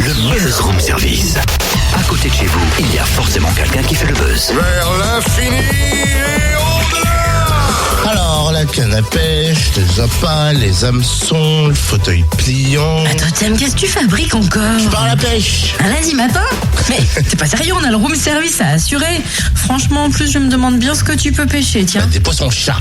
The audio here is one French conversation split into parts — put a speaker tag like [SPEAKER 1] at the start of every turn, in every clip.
[SPEAKER 1] Le Buzz Room Service. À côté de chez vous, il y a forcément quelqu'un qui fait le buzz.
[SPEAKER 2] Vers l'infini et au-delà.
[SPEAKER 3] Alors, la canne à pêche, les appâts, les hameçons, le fauteuil pliant.
[SPEAKER 4] Attends, Tim, qu'est-ce que tu fabriques encore?
[SPEAKER 3] Je pars à la pêche.
[SPEAKER 4] Un lundi matin? Mais t'es pas sérieux, on a le room service à assurer. Franchement, en plus, je me demande bien ce que tu peux pêcher, tiens.
[SPEAKER 3] Des poissons-chats.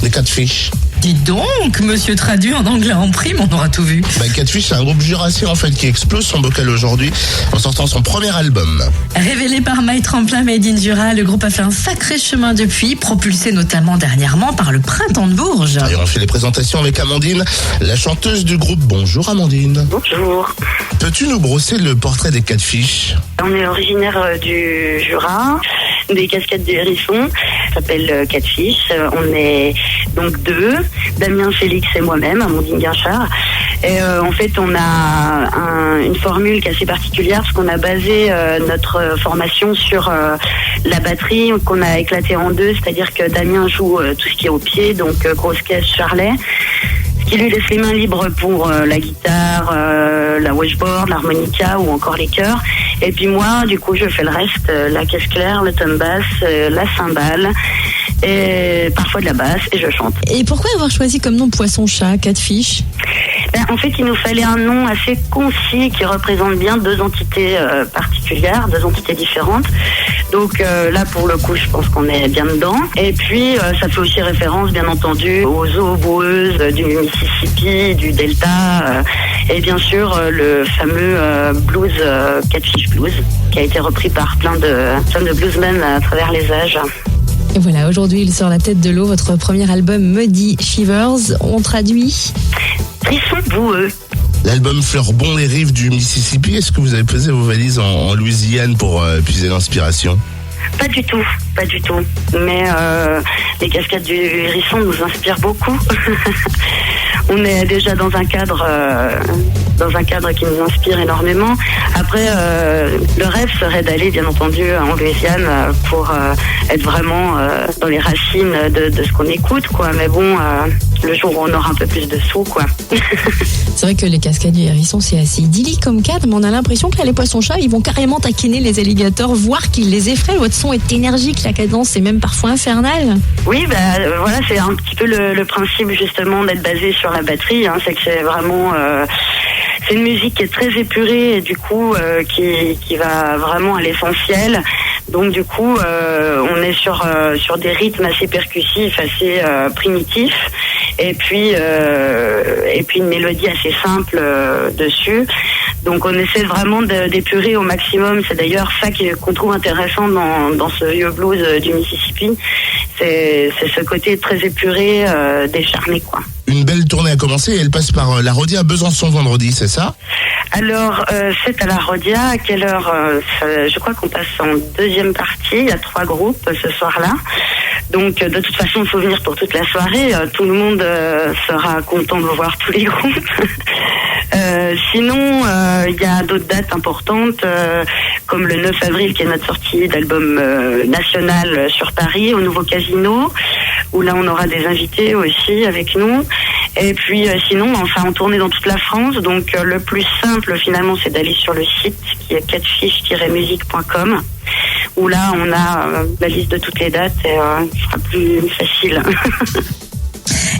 [SPEAKER 3] Des catfish.
[SPEAKER 4] Dis donc, monsieur traduit en anglais en prime, on aura tout vu.
[SPEAKER 3] Catfish, c'est un groupe jurassien en fait qui explose son bocal aujourd'hui en sortant son premier album.
[SPEAKER 4] Révélé par My Tremplin Made in Jura, le groupe a fait un sacré chemin depuis, propulsé notamment dernièrement par le Printemps de Bourges.
[SPEAKER 3] Et on fait les présentations avec Amandine, la chanteuse du groupe. Bonjour Amandine.
[SPEAKER 5] Bonjour.
[SPEAKER 3] Peux-tu nous brosser le portrait des catfish?
[SPEAKER 5] On est originaire du Jura, des cascades du Hérisson. Ça s'appelle Catfish. On est donc deux, Damien Félix et moi-même, Amandine Guinchard. Et en fait, on a une formule qui est assez particulière parce qu'on a basé notre formation sur la batterie qu'on a éclatée en deux. C'est-à-dire que Damien joue tout ce qui est au pied, donc grosse caisse, charlet. Ce qui lui laisse les mains libres pour la guitare, la washboard, l'harmonica ou encore les chœurs. Et puis moi, du coup, je fais le reste, la caisse claire, le tom bass, la cymbale, et parfois de la basse, et je chante.
[SPEAKER 6] Et pourquoi avoir choisi comme nom Poisson-Chat, Catfish?
[SPEAKER 5] En fait, il nous fallait un nom assez concis qui représente bien deux entités particulières, deux entités différentes. Donc là, pour le coup, je pense qu'on est bien dedans. Et puis, ça fait aussi référence, bien entendu, aux eaux boueuses du Mississippi, du Delta, et bien sûr, le fameux blues, Catfish Blues, qui a été repris par plein de bluesmen à travers les âges.
[SPEAKER 6] Et voilà, aujourd'hui, il sort la tête de l'eau, votre premier album Muddy Shivers. On traduit
[SPEAKER 5] Frisson boueux.
[SPEAKER 3] L'album fleure bon les rives du Mississippi. Est-ce que vous avez posé vos valises en Louisiane pour puiser l'inspiration?
[SPEAKER 5] Pas du tout. Mais les cascades du Hérisson nous inspirent beaucoup. On est déjà dans un cadre qui nous inspire énormément. Après, le rêve serait d'aller, bien entendu, en Louisiane pour être vraiment dans les racines de ce qu'on écoute, quoi. Mais bon, le jour où on aura un peu plus de sous, quoi.
[SPEAKER 6] C'est vrai que les cascades du Hérisson, c'est assez idyllique comme cadre, mais on a l'impression que là, les poissons-chats, ils vont carrément taquiner les alligators, voire qu'ils les effraient. Votre son est énergique, la cadence est même parfois infernale.
[SPEAKER 5] Oui, voilà, c'est un petit peu le principe, justement, d'être basé sur la batterie, hein. C'est que c'est vraiment... c'est une musique qui est très épurée et du coup qui va vraiment à l'essentiel. Donc du coup on est sur des rythmes assez percussifs, assez primitifs, et puis une mélodie assez simple dessus. Donc on essaie vraiment d'épurer au maximum. C'est d'ailleurs ça qu'on trouve intéressant dans ce vieux blues du Mississippi. C'est ce côté très épuré, décharné, quoi.
[SPEAKER 3] Une belle tournée a commencé et elle passe par la Rodia à Besançon vendredi, c'est ça?
[SPEAKER 5] Alors, c'est à la Rodia. À quelle heure? Je crois qu'on passe en deuxième partie. Il y a 3 groupes ce soir-là. Donc, de toute façon, il faut venir pour toute la soirée. Tout le monde sera content de voir tous les groupes. Sinon, il y a d'autres dates importantes, comme le 9 avril, qui est notre sortie d'album national sur Paris, au Nouveau Casino, où là, on aura des invités aussi avec nous. Et puis, sinon, enfin, on tournait dans toute la France. Donc, le plus simple, finalement, c'est d'aller sur le site, qui est catfish-musique.com, où là, on a la liste de toutes les dates et ce sera plus facile.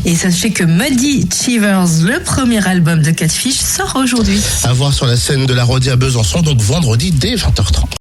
[SPEAKER 4] Et sachez que Muddy Shivers, le premier album de Catfish, sort aujourd'hui.
[SPEAKER 3] À voir sur la scène de la Rodia à Besançon, donc vendredi dès 20h30.